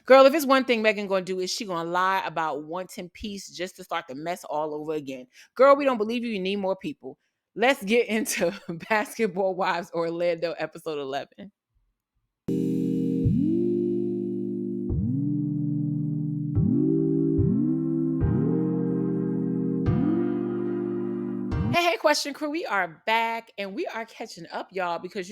Girl, if it's one thing Megan gonna do is she gonna lie about wanting peace just to start the mess all over again. Girl, we don't believe you. You need more people. Let's get into Basketball Wives Orlando episode 11. Hey, question crew, we are back and we are catching up, y'all, because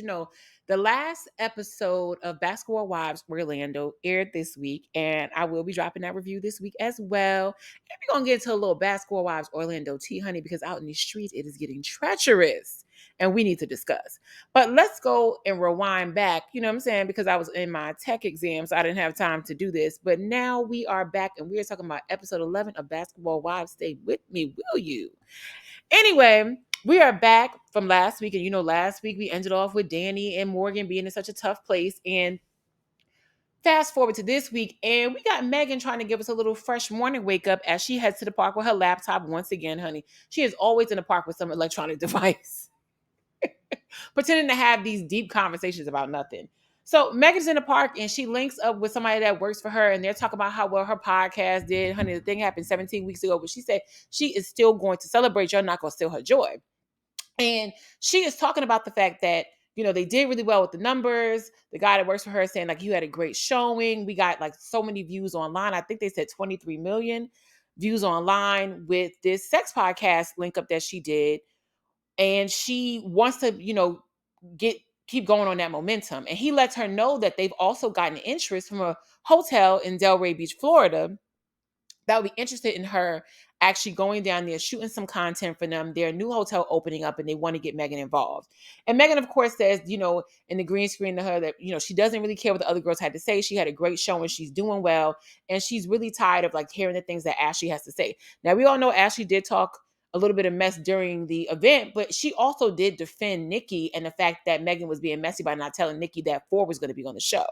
the last episode of Basketball Wives Orlando aired this week, and I will be dropping that review this week as well. And we're gonna get into a little Basketball Wives Orlando tea, honey, because out in the streets it is getting treacherous and we need to discuss. But let's go and rewind back, you know what I'm saying? Because I was in my tech exam, so I didn't have time to do this. But now we are back and we are talking about episode 11 of Basketball Wives. Stay with me, will you? Anyway, we are back from last week. And last week we ended off with Danny and Morgan being in such a tough place. And fast forward to this week, and we got Megan trying to give us a little fresh morning wake up as she heads to the park with her laptop once again, honey. She is always in the park with some electronic device, pretending to have these deep conversations about nothing. So Megan's in the park and she links up with somebody that works for her, and they're talking about how well her podcast did. Honey, the thing happened 17 weeks ago, but she said she is still going to celebrate. You're not going to steal her joy. And she is talking about the fact that, they did really well with the numbers. The guy that works for her is saying, like, you had a great showing. We got like so many views online. I think they said 23 million views online with this sex podcast link up that she did. And she wants to, keep going on that momentum. And he lets her know that they've also gotten interest from a hotel in Delray Beach, Florida, that would be interested in her actually going down there, shooting some content for them. Their new hotel opening up and they want to get Megan involved. And Megan, of course, says, in the green screen to her that, she doesn't really care what the other girls had to say. She had a great show and she's doing well. And she's really tired of like hearing the things that Ashley has to say. Now, we all know Ashley did talk a little bit of mess during the event, but she also did defend Nikki and the fact that Megan was being messy by not telling Nikki that Ford was going to be on the show.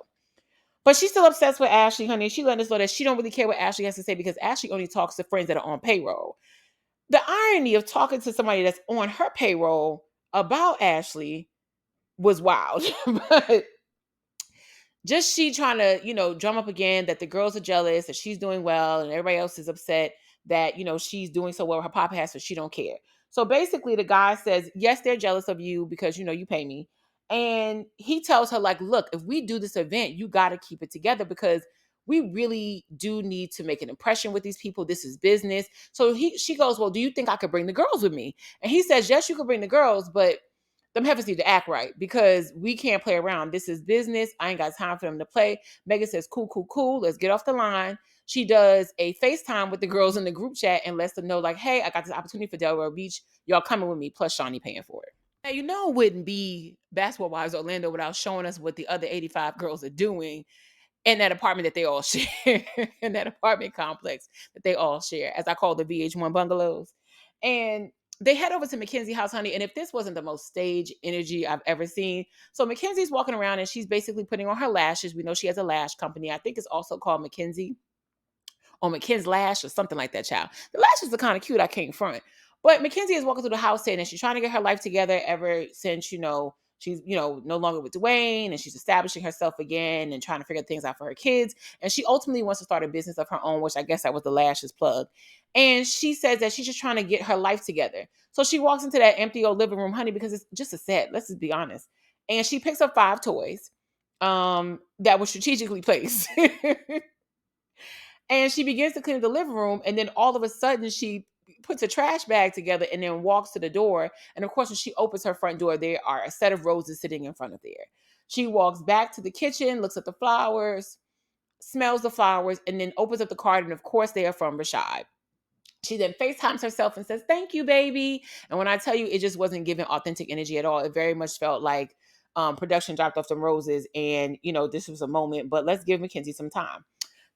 But she's still obsessed with Ashley, honey. She let us know that she don't really care what Ashley has to say because Ashley only talks to friends that are on payroll. The irony of talking to somebody that's on her payroll about Ashley was wild. But just she trying to, drum up again that the girls are jealous, that she's doing well, and everybody else is upset that, she's doing so well with her papa has, so she don't care. So basically the guy says, yes, they're jealous of you because, you pay me. And he tells her, like, look, if we do this event, you got to keep it together because we really do need to make an impression with these people. This is business. So she goes, well, do you think I could bring the girls with me? And he says, yes, you could bring the girls, but them heifers need to act right because we can't play around. This is business. I ain't got time for them to play. Megan says, cool, cool, cool. Let's get off the line. She does a FaceTime with the girls in the group chat and lets them know, like, hey, I got this opportunity for Delray Beach. Y'all coming with me, plus Shawnee paying for it. Now, it wouldn't be Basketball Wives Orlando without showing us what the other 85 girls are doing in that apartment that they all share, in that apartment complex that they all share, as I call the VH1 bungalows. And they head over to Mackenzie's house, honey. And if this wasn't the most stage energy I've ever seen. So Mackenzie's walking around and she's basically putting on her lashes. We know she has a lash company. I think it's also called Mackenzie or Mackenzie Lash or something like that, child. The lashes are kind of cute. I can't front. But Mackenzie is walking through the house saying that she's trying to get her life together ever since, she's, no longer with Dwayne and she's establishing herself again and trying to figure things out for her kids. And she ultimately wants to start a business of her own, which I guess that was the lashes plug. And she says that she's just trying to get her life together. So she walks into that empty old living room, honey, because it's just a set. Let's just be honest. And she picks up 5 toys that were strategically placed. And she begins to clean the living room. And then all of a sudden she puts a trash bag together and then walks to the door. And of course, when she opens her front door, there are a set of roses sitting in front of there. She walks back to the kitchen, looks at the flowers, smells the flowers, and then opens up the card. And of course, they are from Rashad. She then FaceTimes herself and says, thank you, baby. And when I tell you, it just wasn't giving authentic energy at all. It very much felt like production dropped off some roses and, this was a moment, but let's give Mackenzie some time.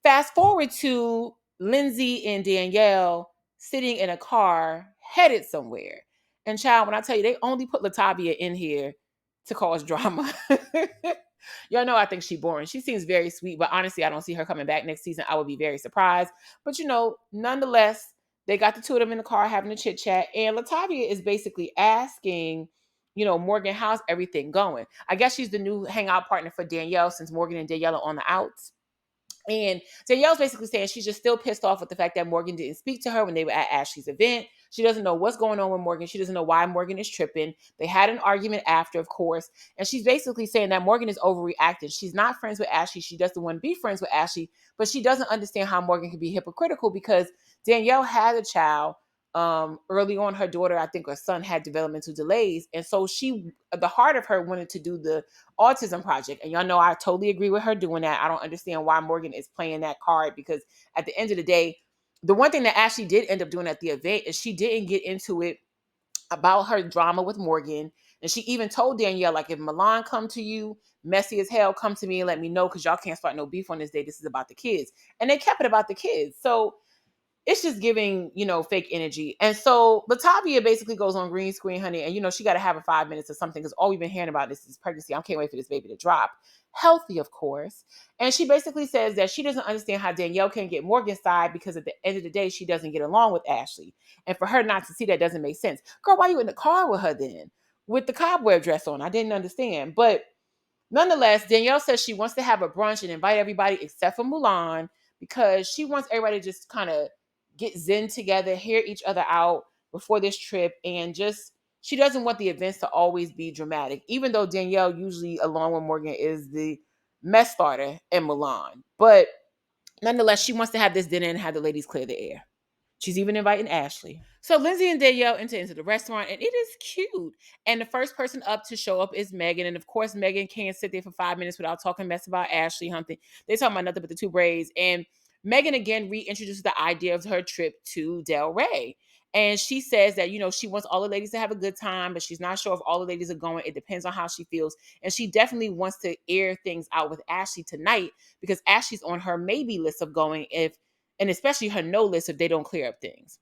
Fast forward to Lindsay and Danielle sitting in a car headed somewhere. And child, when I tell you, they only put Latavia in here to cause drama. Y'all know I think she's boring. She seems very sweet, but honestly, I don't see her coming back next season. I would be very surprised. But nonetheless, they got the two of them in the car having a chit chat. And Latavia is basically asking, Morgan, how's everything going? I guess she's the new hangout partner for Danielle since Morgan and Danielle are on the outs. And Danielle's basically saying she's just still pissed off with the fact that Morgan didn't speak to her when they were at Ashley's event. She doesn't know what's going on with Morgan. She doesn't know why Morgan is tripping. They had an argument after, of course. And she's basically saying that Morgan is overreacting. She's not friends with Ashley. She doesn't want to be friends with Ashley, but she doesn't understand how Morgan can be hypocritical because Danielle had a child. Early on, her daughter, I think her son, had developmental delays. And so the heart of her wanted to do the autism project. And y'all know I totally agree with her doing that. I don't understand why Morgan is playing that card because at the end of the day, the one thing that Ashley did end up doing at the event is she didn't get into it about her drama with Morgan. And she even told Danielle, like, if Mulan come to you, messy as hell, come to me and let me know because y'all can't start no beef on this day. This is about the kids. And they kept it about the kids. So it's just giving, fake energy. And so Latavia basically goes on green screen, honey, and she got to have a 5 minutes or something because all we've been hearing about this is pregnancy. I can't wait for this baby to drop. Healthy, of course. And she basically says that she doesn't understand how Danielle can get Morgan's side because at the end of the day, she doesn't get along with Ashley. And for her not to see that doesn't make sense. Girl, why you in the car with her then? With the cobweb dress on? I didn't understand. But nonetheless, Danielle says she wants to have a brunch and invite everybody except for Mulan because she wants everybody to just kind of get zen together, hear each other out before this trip, and just she doesn't want the events to always be dramatic, even though Danielle usually, along with Morgan, is the mess starter in Mulan. But nonetheless, she wants to have this dinner and have the ladies clear the air. She's even inviting Ashley. So Lindsay and Danielle enter into the restaurant, and it is cute. And the first person up to show up is Megan. And of course, Megan can't sit there for 5 minutes without talking mess about Ashley Hunting. They talking about nothing but the two braids. And Megan again reintroduces the idea of her trip to Delray. And she says that, she wants all the ladies to have a good time, but she's not sure if all the ladies are going. It depends on how she feels. And she definitely wants to air things out with Ashley tonight because Ashley's on her maybe list of going and especially her no list if they don't clear up things.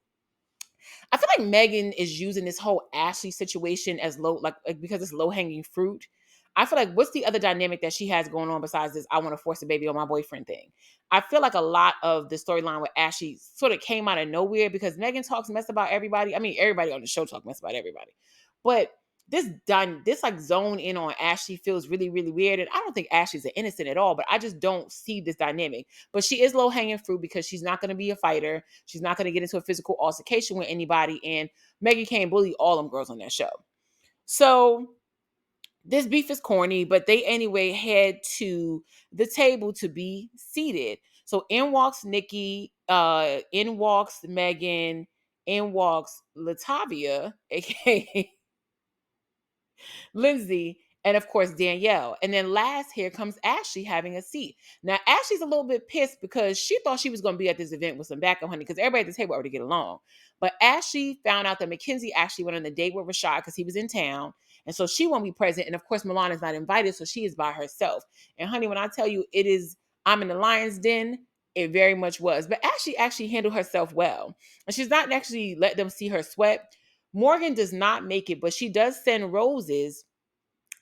I feel like Megan is using this whole Ashley situation as like because it's low hanging fruit. I feel like what's the other dynamic that she has going on besides this I want to force a baby on my boyfriend thing? I feel like a lot of the storyline with Ashley sort of came out of nowhere because Megan talks mess about everybody. I mean, everybody on the show talks mess about everybody. But this like zone in on Ashley feels really, really weird. And I don't think Ashley's an innocent at all, but I just don't see this dynamic. But she is low hanging fruit because she's not going to be a fighter. She's not going to get into a physical altercation with anybody. And Megan can't bully all them girls on that show. So this beef is corny, but they anyway head to the table to be seated. So in walks Nikki, in walks Megan, in walks Latavia, aka Lindsay, and of course Danielle. And then last, here comes Ashley having a seat. Now Ashley's a little bit pissed because she thought she was going to be at this event with some backup, honey, because everybody at the table already get along. But Ashley found out that Mackenzie actually went on a date with Rashad because he was in town. And so she won't be present. And of course, Milan is not invited, so she is by herself. And honey, when I tell you it is, I'm in the lion's den, it very much was. But Ashley actually handled herself well. And she's not actually let them see her sweat. Morgan does not make it, but she does send roses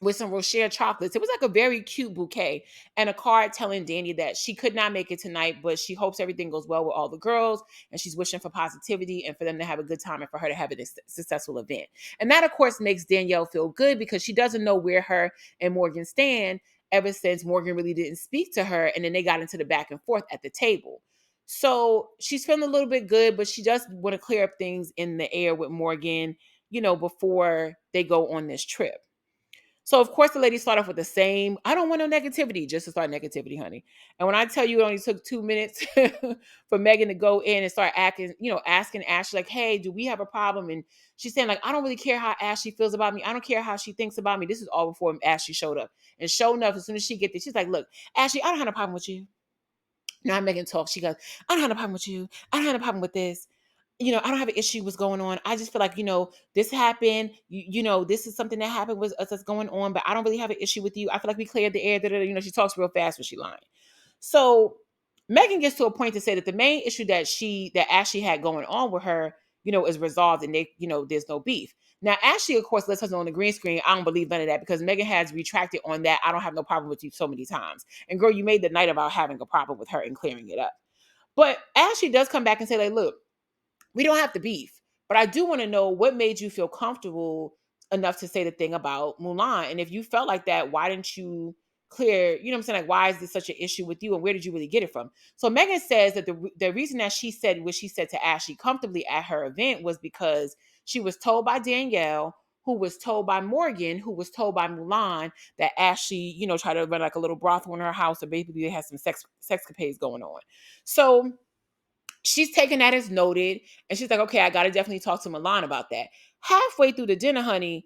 with some Rocher chocolates. It was like a very cute bouquet and a card telling Danny that she could not make it tonight, but she hopes everything goes well with all the girls and she's wishing for positivity and for them to have a good time and for her to have a successful event. And that, of course, makes Danielle feel good because she doesn't know where her and Morgan stand ever since Morgan really didn't speak to her and then they got into the back and forth at the table. So she's feeling a little bit good, but she does want to clear up things in the air with Morgan, before they go on this trip. So of course the ladies start off with the same, I don't want no negativity, just to start negativity, honey. And when I tell you it only took 2 minutes for Megan to go in and start asking Ashley, like, hey, do we have a problem? And she's saying, like, I don't really care how Ashley feels about me. I don't care how she thinks about me. This is all before Ashley showed up. And sure enough, as soon as she gets there, she's like, look, Ashley, I don't have a problem with you. Now Megan talks. She goes, I don't have a problem with you. I don't have a problem with this. I don't have an issue what's going on. I just feel like, this happened. This is something that happened with us that's going on, but I don't really have an issue with you. I feel like we cleared the air. Da, da, da. She talks real fast when she lying. So Megan gets to a point to say that the main issue that Ashley had going on with her, is resolved and there's no beef. Now, Ashley, of course, lets us know on the green screen, I don't believe none of that because Megan has retracted on that. I don't have no problem with you so many times. And girl, you made the night about having a problem with her and clearing it up. But Ashley does come back and say, like, look, we don't have to beef, but I do want to know what made you feel comfortable enough to say the thing about Mulan. And if you felt like that, why didn't you clear, you know what I'm saying? Like, why is this such an issue with you? And where did you really get it from? So Megan says that the reason that she said what she said to Ashley comfortably at her event was because she was told by Danielle, who was told by Morgan, who was told by Mulan that Ashley, tried to run like a little brothel in her house, or basically they had some sexcapades going on. So she's taking that as noted, and she's like, okay, I got to definitely talk to Milan about that. Halfway through the dinner, honey,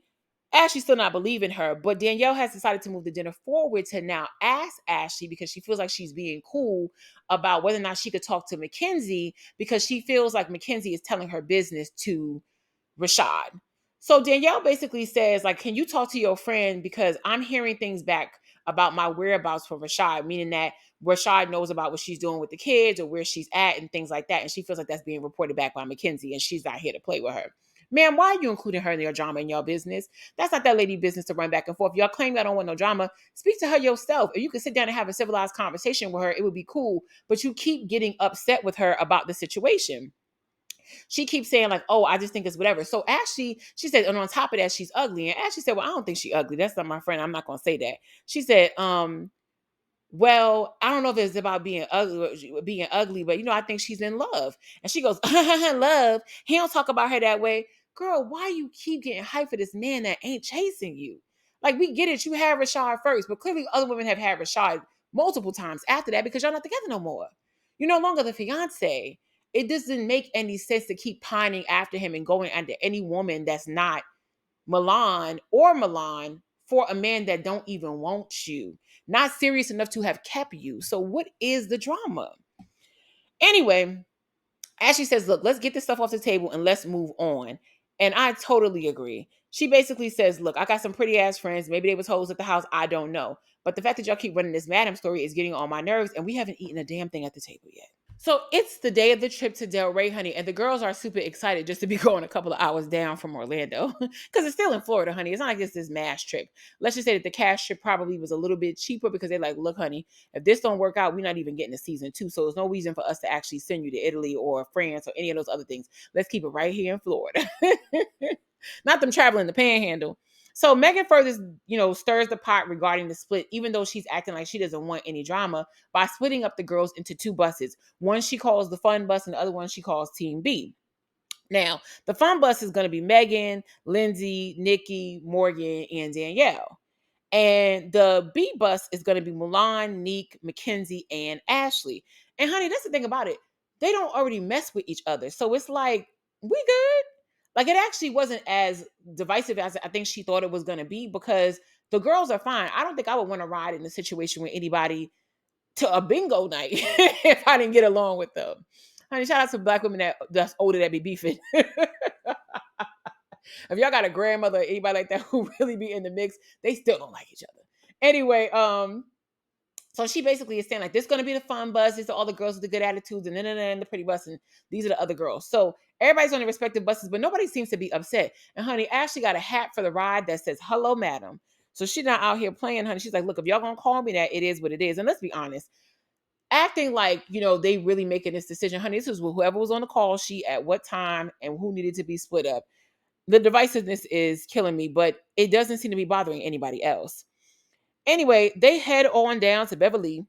Ashley's still not believing her, but Danielle has decided to move the dinner forward to now ask Ashley, because she feels like she's being cool, about whether or not she could talk to Mackenzie, because she feels like Mackenzie is telling her business to Rashad. So Danielle basically says, like, can you talk to your friend, because I'm hearing things back about my whereabouts for Rashad, meaning that Rashad knows about what she's doing with the kids or where she's at and things like that. And she feels like that's being reported back by Mackenzie, and she's not here to play with her. Man, why are you including her in your drama in your business? That's not that lady business to run back and forth. Y'all claim y'all don't want no drama. Speak to her yourself. If you could sit down and have a civilized conversation with her, it would be cool. But you keep getting upset with her about the situation. She keeps saying, like, oh, I just think it's whatever. So Ashley, she said, and on top of that, she's ugly. And Ashley said, well, I don't think she's ugly. That's not my friend. I'm not going to say that. She said, well, I don't know if it's about being ugly, but I think she's in love. And she goes, love. He don't talk about her that way. Girl, why you keep getting hyped for this man that ain't chasing you? Like, we get it. You had Rashad first, but clearly other women have had Rashad multiple times after that, because y'all not together no more. You're no longer the fiance. It doesn't make any sense to keep pining after him and going after any woman that's not Milan for a man that don't even want you, not serious enough to have kept you. So what is the drama? Anyway, Ashley says, look, let's get this stuff off the table and let's move on. And I totally agree. She basically says, look, I got some pretty ass friends. Maybe they was hoes at the house. I don't know. But the fact that y'all keep running this madam story is getting on my nerves, and we haven't eaten a damn thing at the table yet. So it's the day of the trip to Delray, honey, and the girls are super excited just to be going a couple of hours down from Orlando, because it's still in Florida, honey. It's not like it's this mass trip. Let's just say that the cash trip probably was a little bit cheaper, because they're like, look, honey, if this don't work out, we're not even getting to season 2. So there's no reason for us to actually send you to Italy or France or any of those other things. Let's keep it right here in Florida. Not them traveling the panhandle. So Megan further, stirs the pot regarding the split, even though she's acting like she doesn't want any drama, by splitting up the girls into 2 buses. One she calls the fun bus, and the other one she calls Team B. Now, the fun bus is going to be Megan, Lindsay, Nikki, Morgan, and Danielle. And the B bus is going to be Mulan, Neek, Mackenzie, and Ashley. And honey, that's the thing about it. They don't already mess with each other. So it's like, we good. Like, it actually wasn't as divisive as I think she thought it was going to be, because the girls are fine. I don't think I would want to ride in a situation with anybody to a bingo night if I didn't get along with them. Honey, shout out to Black women that's older that be beefing. If y'all got a grandmother or anybody like that who really be in the mix, they still don't like each other. Anyway, so she basically is saying, like, this is going to be the fun bus. These are all the girls with the good attitudes, and the pretty bus, and these are the other girls. So everybody's on their respective buses, but nobody seems to be upset. And honey, Ashley got a hat for the ride that says, hello, madam. So she's not out here playing, honey. She's like, look, if y'all going to call me that, it is what it is. And let's be honest, acting like, they really making this decision, honey, this was whoever was on the call sheet at what time and who needed to be split up. The divisiveness is killing me, but it doesn't seem to be bothering anybody else. Anyway, they head on down to Beverly,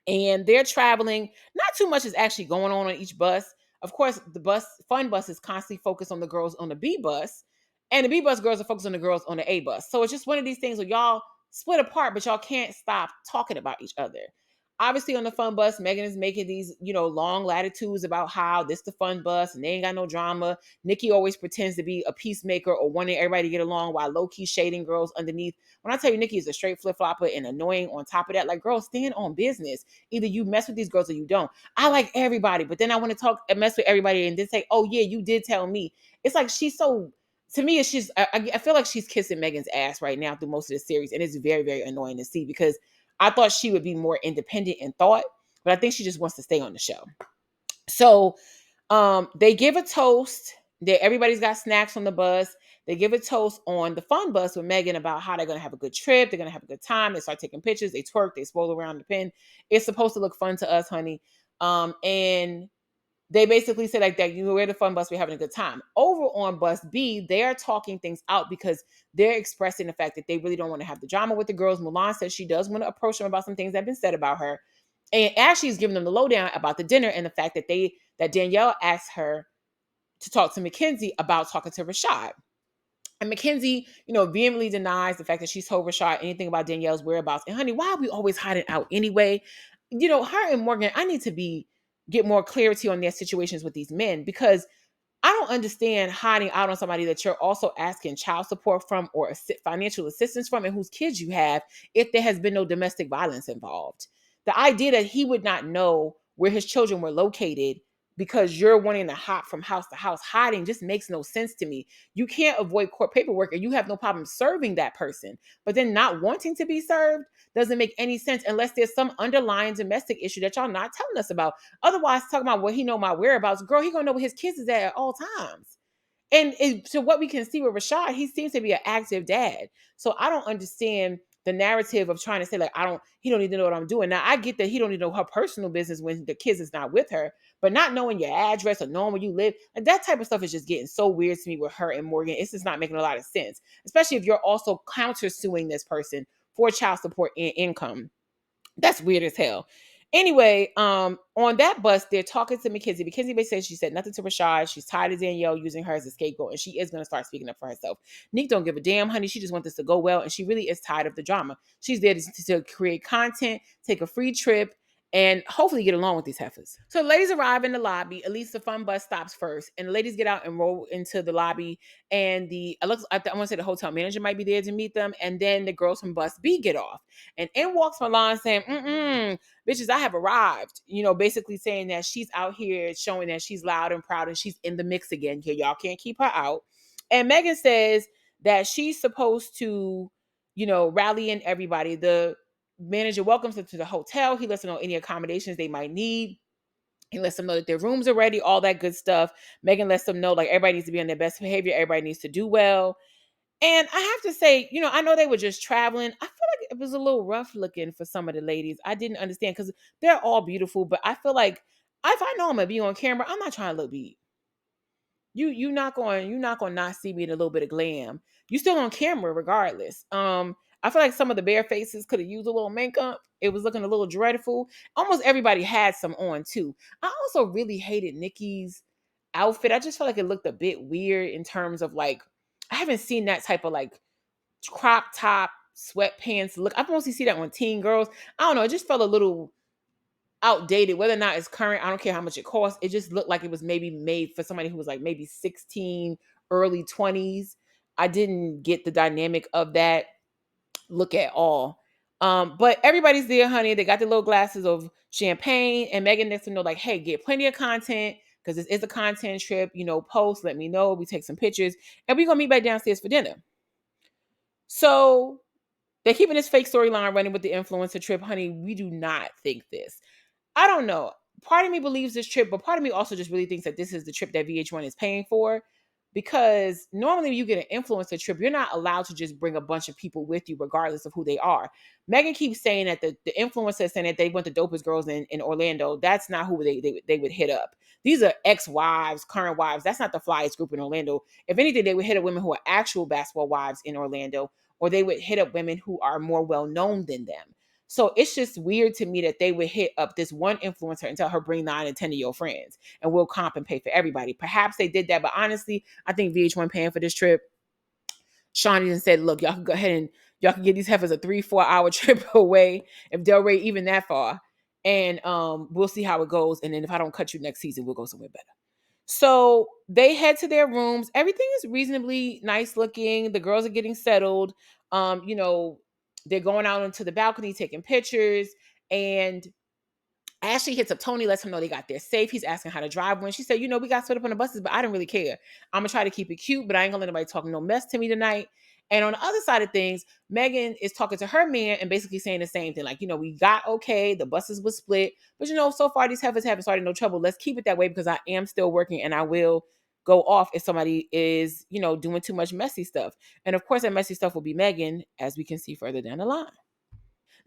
and they're traveling. Not too much is actually going on each bus. Of course, the fun bus is constantly focused on the girls on the B bus, and the B bus girls are focused on the girls on the A bus. So it's just one of these things where y'all split apart, but y'all can't stop talking about each other. Obviously, on the fun bus, Megan is making these, long latitudes about how this the fun bus and they ain't got no drama. Nikki always pretends to be a peacemaker or wanting everybody to get along, while low-key shading girls underneath. When I tell you Nikki is a straight flip-flopper and annoying on top of that, like, girl, stand on business. Either you mess with these girls or you don't. I like everybody, but then I want to talk and mess with everybody and then say, oh yeah, you did tell me. It's like, she's so, to me, it's just, I feel like she's kissing Megan's ass right now through most of the series. And it's very, very annoying to see, because I thought she would be more independent in thought, but I think she just wants to stay on the show. So they give a toast. Everybody's got snacks on the bus. They give a toast on the fun bus with Megan about how they're going to have a good trip. They're going to have a good time. They start taking pictures. They twerk. They swirl around the pin. It's supposed to look fun to us, honey. And they basically say like that, you know, we're the fun bus, we're having a good time. Over on bus B, they are talking things out because they're expressing the fact that they really don't want to have the drama with the girls. Mulan says she does want to approach them about some things that have been said about her. And Ashley's giving them the lowdown about the dinner and the fact that that Danielle asked her to talk to Mackenzie about talking to Rashad. And Mackenzie, vehemently denies the fact that she's told Rashad anything about Danielle's whereabouts. And honey, why are we always hiding out anyway? Her and Morgan, I need to get more clarity on their situations with these men, because I don't understand hiding out on somebody that you're also asking child support from or financial assistance from, and whose kids you have, if there has been no domestic violence involved. The idea that he would not know where his children were located because you're wanting to hop from house to house hiding just makes no sense to me. You can't avoid court paperwork and you have no problem serving that person, but then not wanting to be served doesn't make any sense unless there's some underlying domestic issue that y'all not telling us about. Otherwise, talking about, well, he know my whereabouts. Girl, he gonna know where his kids is at all times. And so what we can see with Rashad, he seems to be an active dad. So I don't understand the narrative of trying to say like, he don't need to know what I'm doing. Now I get that he don't need to know her personal business when the kids is not with her, but not knowing your address or knowing where you live, like that type of stuff is just getting so weird to me with her and Morgan. It's just not making a lot of sense, especially if you're also countersuing this person for child support and income. That's weird as hell. Anyway, on that bus, they're talking to Mackenzie. Mackenzie basically says she said nothing to Rashad. She's tired of Danielle using her as a scapegoat, and she is going to start speaking up for herself. Nick don't give a damn, honey. She just wants this to go well, and she really is tired of the drama. She's there to create content, take a free trip, and hopefully get along with these heifers. So the ladies arrive in the lobby. At least the fun bus stops first, and the ladies get out and roll into the lobby. And I want to say the hotel manager might be there to meet them, and then the girls from bus B get off. And in walks Mulan saying, bitches, I have arrived. Basically saying that she's out here showing that she's loud and proud and she's in the mix again. Here, y'all can't keep her out. And Megan says that she's supposed to, rally in everybody. The manager welcomes them to the hotel. He lets them know any accommodations they might need. He lets them know that their rooms are ready, all that good stuff. Megan lets them know like everybody needs to be on their best behavior. Everybody needs to do well. And I have to say, I know they were just traveling. I feel like it was a little rough looking for some of the ladies. I didn't understand because they're all beautiful, but I feel like if I know I'm gonna be on camera, I'm not trying to look beat. You're not going not see me in a little bit of glam. You still on camera regardless. I feel like some of the bare faces could have used a little makeup. It was looking a little dreadful. Almost everybody had some on too. I also really hated Nikki's outfit. I just felt like it looked a bit weird in terms of like, I haven't seen that type of like crop top sweatpants look. I've mostly see that on teen girls. I don't know. It just felt a little outdated. Whether or not it's current, I don't care how much it costs. It just looked like it was maybe made for somebody who was like maybe 16, early 20s. I didn't get the dynamic of that look at all. But everybody's there, honey. They got their little glasses of champagne, and Megan lets them know, like, hey, get plenty of content because this is a content trip. Post, let me know. We take some pictures, and we're gonna meet back downstairs for dinner. So they're keeping this fake storyline running with the influencer trip, honey. We do not think this. I don't know. Part of me believes this trip, but part of me also just really thinks that this is the trip that VH1 is paying for. Because normally when you get an influencer trip, you're not allowed to just bring a bunch of people with you, regardless of who they are. Megan keeps saying that the influencer is saying that they want the dopest girls in Orlando. That's not who they would hit up. These are ex-wives, current wives. That's not the flyest group in Orlando. If anything, they would hit up women who are actual basketball wives in Orlando, or they would hit up women who are more well-known than them. So it's just weird to me that they would hit up this one influencer and tell her bring 9 and 10 of your friends and we'll comp and pay for everybody. Perhaps they did that, but honestly, I think VH1 paying for this trip. Shawnee even said, look, y'all can go ahead and y'all can get these heifers a 3-4 hour trip away if Delray even that far. And we'll see how it goes. And then if I don't cut you next season, we'll go somewhere better. So they head to their rooms. Everything is reasonably nice looking. The girls are getting settled. They're going out onto the balcony, taking pictures. And Ashley hits up Tony, lets him know they got there safe. He's asking how to drive when she said, we got split up on the buses, but I didn't really care. I'm going to try to keep it cute, but I ain't going to let nobody talk no mess to me tonight. And on the other side of things, Megan is talking to her man and basically saying the same thing. Like, we got okay. The buses were split. But, so far these heifers haven't started no trouble. Let's keep it that way because I am still working and I will go off if somebody is, doing too much messy stuff. And of course, that messy stuff will be Megan, as we can see further down the line.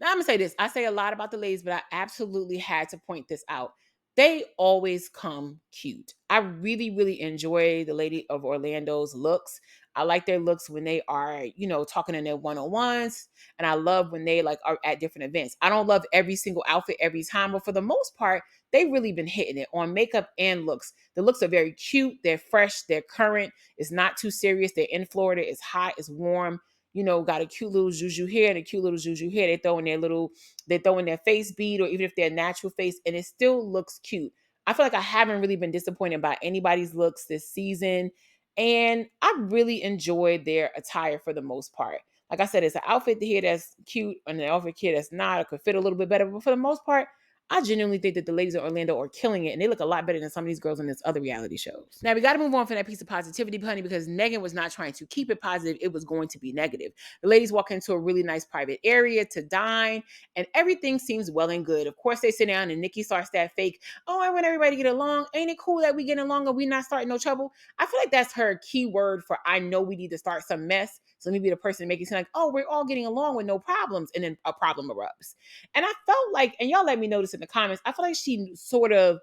Now, I'm going to say this. I say a lot about the ladies, but I absolutely had to point this out. they always come cute. I really, really enjoy the Lady of Orlando's looks. I like their looks when they are, talking in their one-on-ones. And I love when they like are at different events. I don't love every single outfit every time, but for the most part, they've really been hitting it on makeup and looks. The looks are very cute, they're fresh, they're current, it's not too serious. They're in Florida, it's hot, it's warm. Got a cute little juju here and a cute little juju here. They throw in their face bead or even if they're natural face, and it still looks cute. I feel like I haven't really been disappointed by anybody's looks this season. And I really enjoyed their attire for the most part. Like I said, it's an outfit here that's cute and an outfit here that's not, or could fit a little bit better. But for the most part, I genuinely think that the ladies of Orlando are killing it, and they look a lot better than some of these girls on this other reality shows. Now, we got to move on from that piece of positivity, honey, because Megan was not trying to keep it positive. It was going to be negative. The ladies walk into a really nice private area to dine, and everything seems well and good. Of course, they sit down, and Nikki starts that fake, oh, I want everybody to get along. Ain't it cool that we get along and we not starting no trouble? I feel like that's her key word for I know we need to start some mess. So let me be the person to make it seem like, oh, we're all getting along with no problems, and then a problem erupts. And I felt like, and y'all let me know this in the comments, I feel like she sort of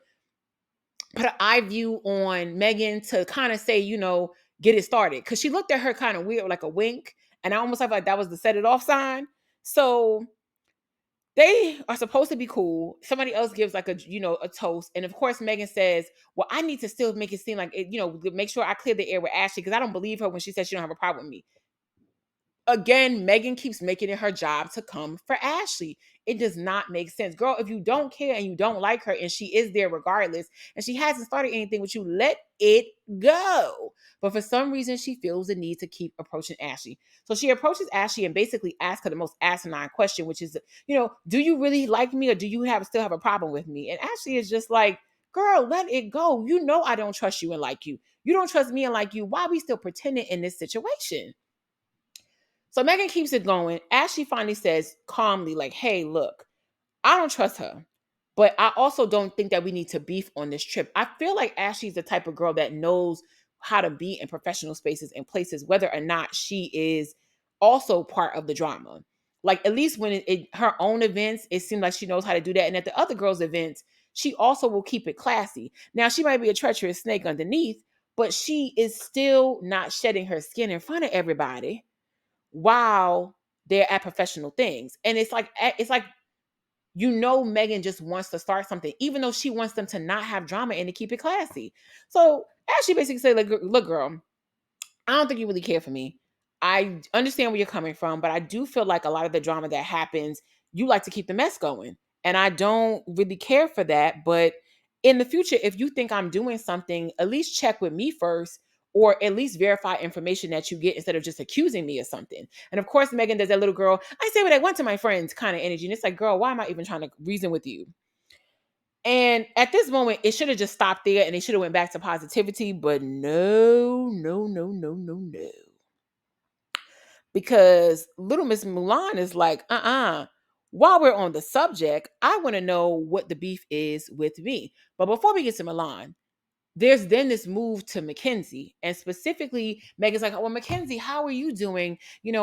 put an eye view on Megan to kind of say, get it started. Because she looked at her kind of weird, like a wink. And I almost felt like that was the set it off sign. So they are supposed to be cool. Somebody else gives like a toast. And of course, Megan says, well, I need to still make it seem like, make sure I clear the air with Ashley because I don't believe her when she says she don't have a problem with me. Again, Megan keeps making it her job to come for Ashley. It does not make sense. Girl, if you don't care and you don't like her and she is there regardless and she hasn't started anything with you, let it go. But for some reason, she feels the need to keep approaching Ashley. So she approaches Ashley and basically asks her the most asinine question, which is, do you really like me or do you still have a problem with me? And Ashley is just like, girl, let it go. You know I don't trust you and like you. You don't trust me and like you. Why are we still pretending in this situation? So Megan keeps it going. Ashley finally says calmly, like, hey, look, I don't trust her. But I also don't think that we need to beef on this trip. I feel like Ashley's the type of girl that knows how to be in professional spaces and places, whether or not she is also part of the drama. Like, at least when her own events, it seems like she knows how to do that. And at the other girls' events, she also will keep it classy. Now, she might be a treacherous snake underneath, but she is still not shedding her skin in front of everybody while they're at professional things. And it's like Megan just wants to start something, even though she wants them to not have drama and to keep it classy. So Ashley basically said, like, look, girl, I don't think you really care for me. I understand where you're coming from, but I do feel like a lot of the drama that happens, you like to keep the mess going. And I don't really care for that. But in the future, if you think I'm doing something, at least check with me first, or at least verify information that you get instead of just accusing me of something. And of course, Megan does that little girl, I say what I want to my friends kind of energy. And it's like, girl, why am I even trying to reason with you? And at this moment, it should have just stopped there and they should have went back to positivity. But no, no, no, no, no, no, because little Miss Mulan is like, while we're on the subject, I want to know what the beef is with me. But before we get to Mulan, there's then this move to Mackenzie. And specifically, Megan's like, well, Mackenzie, how are you doing?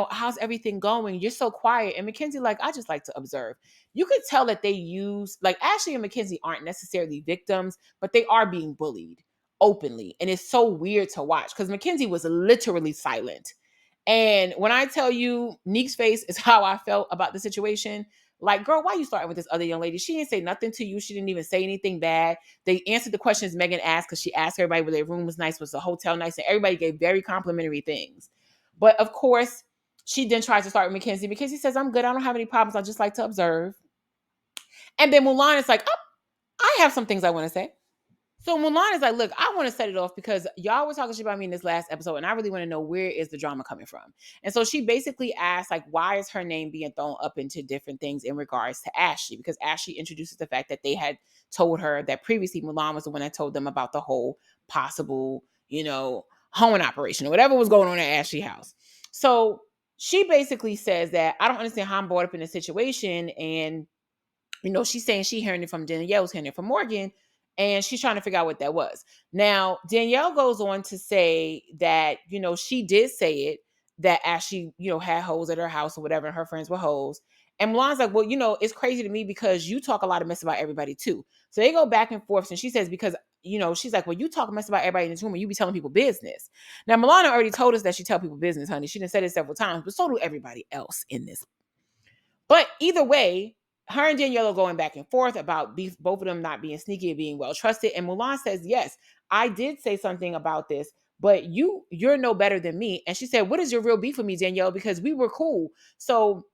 How's everything going? You're so quiet. And Mackenzie, like, I just like to observe. You could tell that they use, like, Ashley and Mackenzie aren't necessarily victims, but they are being bullied openly. And it's so weird to watch because Mackenzie was literally silent. And when I tell you Neek's face is how I felt about the situation, like, girl, why you starting with this other young lady? She didn't say nothing to you. She didn't even say anything bad. They answered the questions Megan asked because she asked everybody whether their room was nice, was the hotel nice, and everybody gave very complimentary things. But of course, she then tries to start with Mackenzie. Mackenzie says, I'm good. I don't have any problems. I just like to observe. And then Mulan is like, oh, I have some things I want to say. So Mulan is like, look, I want to set it off because y'all were talking shit about me in this last episode, and I really want to know where is the drama coming from. And so she basically asked, like, why is her name being thrown up into different things in regards to Ashley? Because Ashley introduces the fact that they had told her that previously Mulan was the one that told them about the whole possible, hoeing operation or whatever was going on at Ashley house. So she basically says that I don't understand how I'm brought up in this situation, and she's saying she hearing it from Danielle, hearing it from Morgan, and she's trying to figure out what that was. Now, Danielle goes on to say that, she did say it, that Ashley, had hoes at her house or whatever, and her friends were hoes. And Milan's like, well, it's crazy to me because you talk a lot of mess about everybody too. So they go back and forth. And she says, because, she's like, well, you talk mess about everybody in this room and you be telling people business. Now, Milana already told us that she tell people business, honey. She done said it several times, but so do everybody else in this. But either way, her and Danielle are going back and forth about both of them not being sneaky and being well trusted. And Mulan says, yes, I did say something about this, but you're no better than me. And she said, what is your real beef with me, Danielle? Because we were cool. So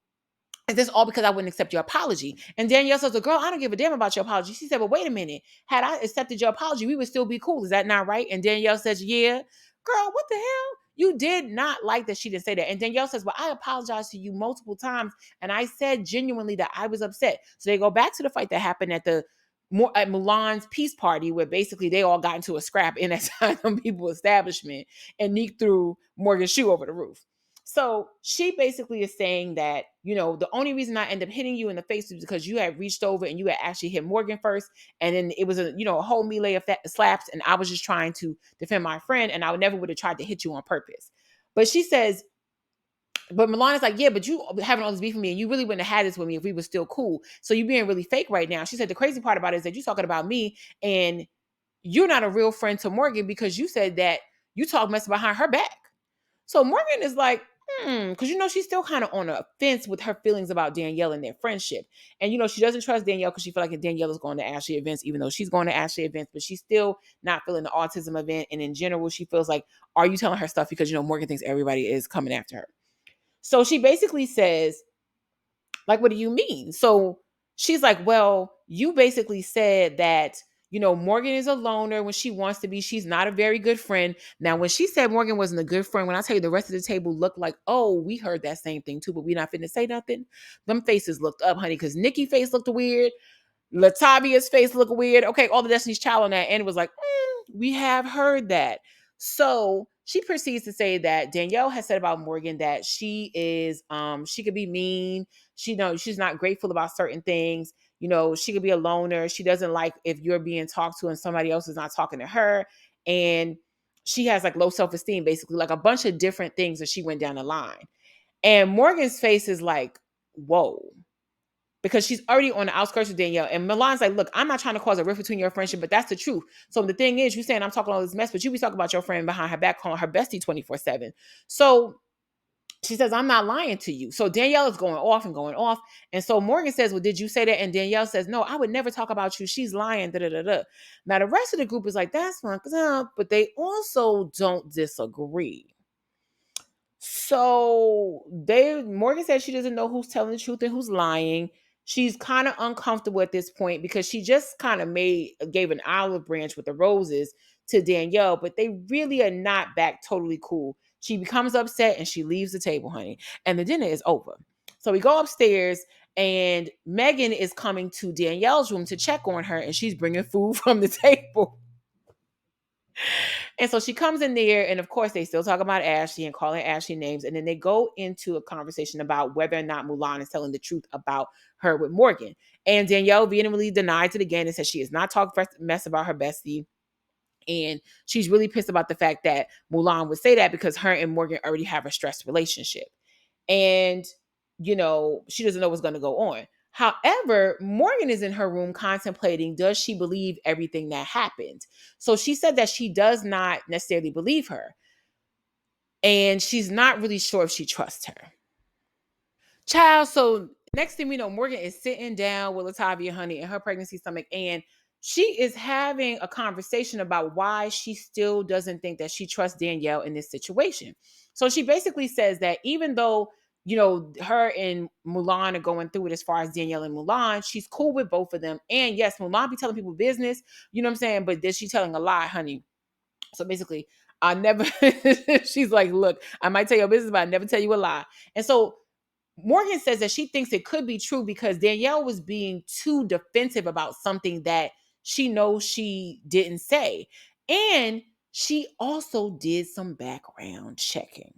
is this all because I wouldn't accept your apology? And Danielle says, well, girl, I don't give a damn about your apology. She said, well, wait a minute. Had I accepted your apology, we would still be cool. Is that not right? And Danielle says, yeah. Girl, what the hell? You did not like that she didn't say that. And Danielle says, well, I apologized to you multiple times. And I said genuinely that I was upset. So they go back to the fight that happened at Mulan's peace party, where basically they all got into a scrap in that Some People establishment, and Neek threw Morgan's shoe over the roof. So she basically is saying that, the only reason I end up hitting you in the face is because you had reached over and you had actually hit Morgan first. And then it was a whole melee of slaps. And I was just trying to defend my friend. And I never would have tried to hit you on purpose. But she says, but Milana's like, yeah, but you having all this beef with me and you really wouldn't have had this with me if we were still cool. So you being really fake right now. She said, the crazy part about it is that you're talking about me and you're not a real friend to Morgan because you said that you talk mess behind her back. So Morgan is like, because she's still kind of on a fence with her feelings about Danielle and their friendship. And she doesn't trust Danielle because she feels like Danielle is going to Ashley events, even though she's going to Ashley events, but she's still not feeling the autism event. And in general, she feels like, are you telling her stuff because Morgan thinks everybody is coming after her? So she basically says, like, what do you mean? So she's like, well, you basically said that, Morgan is a loner when she wants to be. She's not a very good friend. Now, when she said Morgan wasn't a good friend, when I tell you the rest of the table looked like, oh, we heard that same thing too, but we not finna say nothing. Them faces looked up, honey, because Nikki's face looked weird. Latavia's face looked weird. Okay, all the Destiny's Child on that end was like, we have heard that. So she proceeds to say that Danielle has said about Morgan that she is, she could be mean. She's not grateful about certain things. She could be a loner. She doesn't like if you're being talked to and somebody else is not talking to her. And she has like low self-esteem, basically, like a bunch of different things that she went down the line. And Morgan's face is like, whoa. Because she's already on the outskirts of Danielle. And Milan's like, look, I'm not trying to cause a rift between your friendship, but that's the truth. So the thing is, you saying I'm talking all this mess, but you be talking about your friend behind her back, calling her bestie 24/7. So she says, I'm not lying to you. So Danielle is going off and going off. And so Morgan says, well, did you say that? And Danielle says, no, I would never talk about you. She's lying. Da, da, da, da. Now, the rest of the group is like, that's fine. But they also don't disagree. So Morgan said she doesn't know who's telling the truth and who's lying. She's kind of uncomfortable at this point because she just kind of gave an olive branch with the roses to Danielle, but they really are not back totally cool. She becomes upset and she leaves the table, honey. And the dinner is over. So we go upstairs and Megan is coming to Danielle's room to check on her and she's bringing food from the table. And so she comes in there, and of course, they still talk about Ashley and calling Ashley names. And then they go into a conversation about whether or not Mulan is telling the truth about her with Morgan. And Danielle vehemently denies it again and says she is not talking mess about her bestie. And she's really pissed about the fact that Mulan would say that because her and Morgan already have a stressed relationship. And, she doesn't know what's going to go on. However, Morgan is in her room contemplating, does she believe everything that happened? So she said that she does not necessarily believe her. And she's not really sure if she trusts her. Child, so next thing we know, Morgan is sitting down with Latavia, honey, in her pregnancy stomach, and she is having a conversation about why she still doesn't think that she trusts Danielle in this situation. So she basically says that even though, her and Mulan are going through it as far as Danielle and Mulan, she's cool with both of them. And yes, Mulan be telling people business, you know what I'm saying? But is she telling a lie, honey? So basically, I never, she's like, look, I might tell you business, but I never tell you a lie. And so Morgan says that she thinks it could be true because Danielle was being too defensive about something that she knows she didn't say. And she also did some background checking.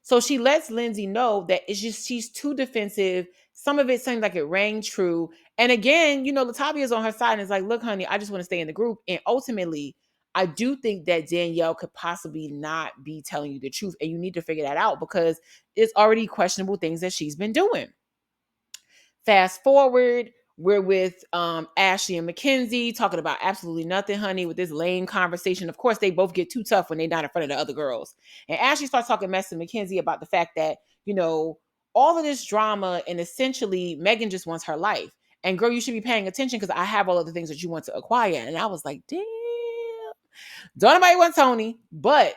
So she lets Lindsay know that it's just she's too defensive. Some of it seems like it rang true. And again, Latavia's on her side and is like, look, honey, I just want to stay in the group. And ultimately, I do think that Danielle could possibly not be telling you the truth. And you need to figure that out because it's already questionable things that she's been doing. Fast forward, we're with Ashley and Mackenzie talking about absolutely nothing, honey, with this lame conversation. Of course, they both get too tough when they're not in front of the other girls. And Ashley starts talking mess to Mackenzie about the fact that, all of this drama, and essentially Megan just wants her life. And girl, you should be paying attention because I have all of the things that you want to acquire. And I was like, damn, don't nobody want Tony, but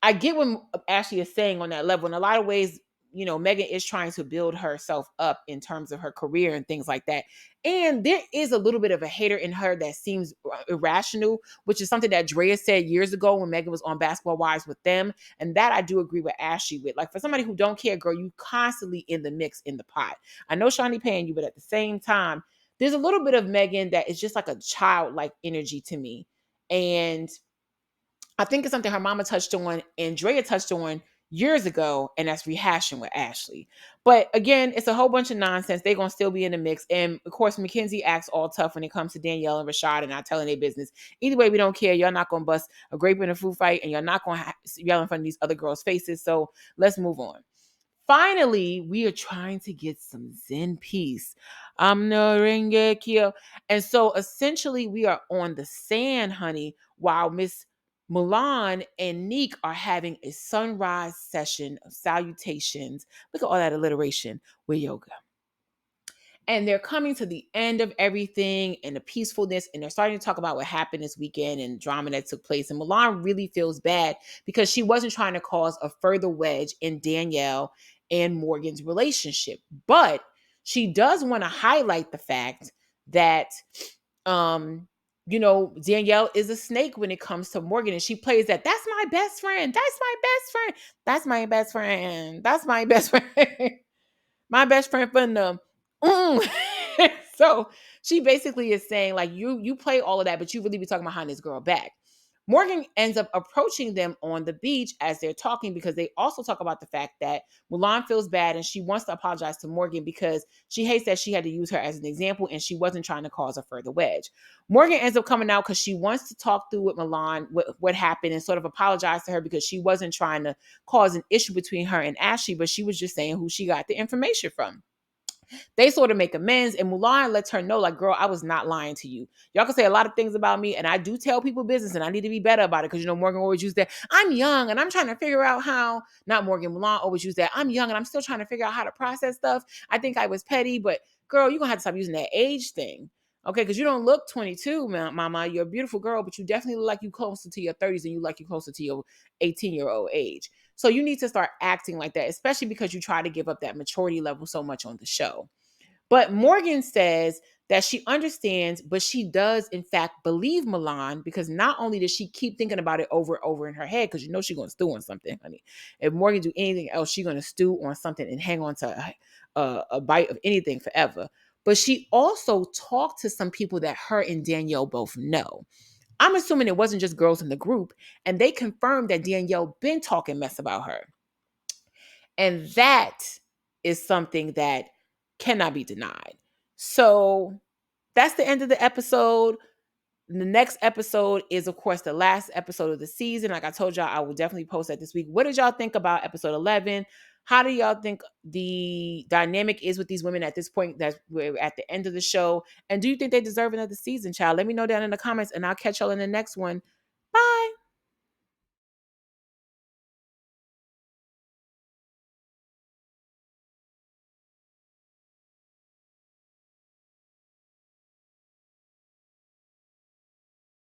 I get what Ashley is saying on that level. In a lot of ways, Megan is trying to build herself up in terms of her career and things like that. And there is a little bit of a hater in her that seems irrational, which is something that Drea said years ago when Megan was on Basketball Wives with them. And that I do agree with Ashley with. Like, for somebody who don't care, girl, you constantly in the mix, in the pot. I know Shawnee paying you, but at the same time, there's a little bit of Megan that is just like a childlike energy to me. And I think it's something her mama touched on and Drea touched on years ago, and that's rehashing with Ashley. But again, it's a whole bunch of nonsense. They're going to still be in the mix. And of course, Mackenzie acts all tough when it comes to Danielle and Rashad and not telling their business. Either way, we don't care. Y'all not going to bust a grape in a food fight, and you're not going to yell in front of these other girls' faces. So let's move on. Finally, we are trying to get some Zen peace. I'm no Rengekyo. And so essentially, we are on the sand, honey, while Miss Mulan and Neek are having a sunrise session of salutations. Look at all that alliteration with yoga. And they're coming to the end of everything and the peacefulness, and they're starting to talk about what happened this weekend and drama that took place. And Mulan really feels bad because she wasn't trying to cause a further wedge in Danielle and Morgan's relationship. But she does want to highlight the fact that Danielle is a snake when it comes to Morgan, and she plays that's my best friend. That's my best friend. That's my best friend. That's my best friend. My best friend from them. So she basically is saying, like, you play all of that, but you really be talking behind this girl back. Morgan ends up approaching them on the beach as they're talking, because they also talk about the fact that Mulan feels bad and she wants to apologize to Morgan because she hates that she had to use her as an example and she wasn't trying to cause a further wedge. Morgan ends up coming out because she wants to talk through with Mulan what happened and sort of apologize to her because she wasn't trying to cause an issue between her and Ashley, but she was just saying who she got the information from. They sort of make amends, and Mulan lets her know, like, girl, I was not lying to you. Y'all can say a lot of things about me, and I do tell people business, and I need to be better about it, because, Morgan always used that, I'm young, and I'm trying to figure out how, not Morgan, Mulan always used that, I'm young, and I'm still trying to figure out how to process stuff. I think I was petty, but, girl, you're going to have to stop using that age thing. Okay, because you don't look 22, mama. You're a beautiful girl, but you definitely look like you closer to your 30s and you like you closer to your 18-year-old age. So you need to start acting like that, especially because you try to give up that maturity level so much on the show. But Morgan says that she understands, but she does, in fact, believe Mulan, because not only does she keep thinking about it over and over in her head, because she's going to stew on something, honey. If Morgan do anything else, she's going to stew on something and hang on to a bite of anything forever. But she also talked to some people that her and Danielle both know. I'm assuming it wasn't just girls in the group, and they confirmed that Danielle been talking mess about her. And that is something that cannot be denied. So that's the end of the episode. The next episode is, of course, the last episode of the season. Like I told y'all, I will definitely post that this week. What did y'all think about episode 11? How do y'all think the dynamic is with these women at this point that we're at the end of the show? And do you think they deserve another season, child? Let me know down in the comments, and I'll catch y'all in the next one. Bye.